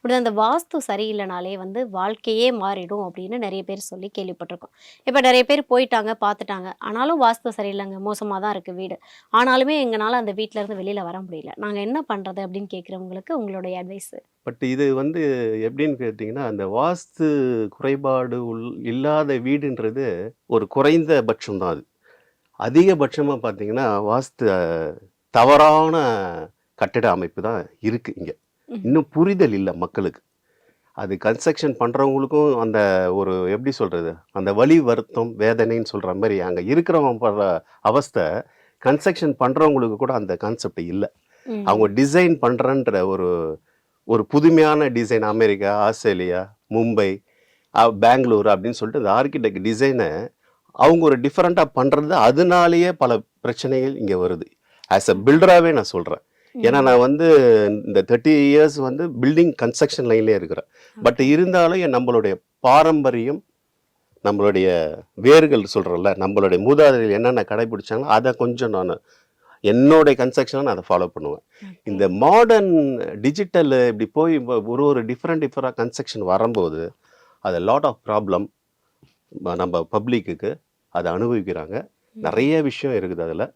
இப்படி அந்த வாஸ்து சரியில்லைனாலே வந்து வாழ்க்கையே மாறிடும் அப்படின்னு நிறைய பேர் சொல்லி கேள்விப்பட்டிருக்கோம். இப்போ நிறைய பேர் போயிட்டாங்க, பார்த்துட்டாங்க. ஆனாலும் வாஸ்து சரியில்லைங்க, மோசமா தான் இருக்கு வீடு. ஆனாலுமே எங்கனால அந்த வீட்ல இருந்து வெளியில வர முடியல. நாங்க என்ன பண்றது அப்படின்னு கேட்கிறவங்களுக்கு உங்களுடைய அட்வைஸ்? பட் இது வந்து எப்படின்னு கேட்டிங்கன்னா, அந்த வாஸ்து குறைபாடு இல்லாத வீடுன்றது ஒரு குறைந்தபட்சம் தான் அது. அதிகபட்சமா பார்த்தீங்கன்னா, வாஸ்து தவறான கட்டிட அமைப்பு தான் இருக்கு இங்க. ம். இன்னும் புரிதல் இல்ல மக்களுக்கு. அது கன்ஸ்ட்ரக்ஷன் பண்றவங்களுக்கும் அந்த ஒரு எப்படி சொல்றது? அந்த வலி, வருத்தம், வேதனைன்னு சொல்ற மாரி அங்க இருக்கிறவன் படுற அவஸ்தை, கன்ஸ்ட்ரக்ஷன் பண்றவங்களுக்கு கூட அந்த கான்செப்ட் இல்ல. அவங்க ம். டிசைன் பண்றேன்ற ஒரு ஒரு புதுமையான design America, Australia, Mumbai, Bengaluru அப்படின்னு சொல்லிட்டு இந்த ஆர்க்கிடெக்ட் டிசைனை அவங்க ஒரு டிஃப்ரெண்ட்டாக பண்ணுறது, அதனாலேயே பல பிரச்சனைகள் இங்கே வருது. ஆஸ் அ பில்டராகவே நான் சொல்கிறேன். ஏன்னா ம். நான் வந்து இந்த 30 இயர்ஸ் வந்து பில்டிங் கன்ஸ்ட்ரக்ஷன் லைன்லேயே இருக்கிறேன். But okay. இருந்தாலும் நம்மளுடைய பாரம்பரியம், நம்மளுடைய வேர்கள் சொல்கிறோம்ல, நம்மளுடைய மூதாதையர்கள் என்னென்ன கடைபிடிச்சாங்களோ அதை கொஞ்சம் நான் என்னோடைய கன்ஸ்ட்ரக்ஷனை நான் அதை ஃபாலோ பண்ணுவேன். ஓகே. இந்த மாடர்ன் டிஜிட்டல் இப்படி போய் ஒரு ஒரு டிஃப்ரெண்டாக கன்ஸ்ட்ரக்ஷன் வரும்போது அது லாட் ஆஃப் ப்ராப்ளம் நம்ம பப்ளிக்குக்கு அதை அனுபவிக்கிறாங்க. ம். நிறைய விஷயம் இருக்குது அதில்.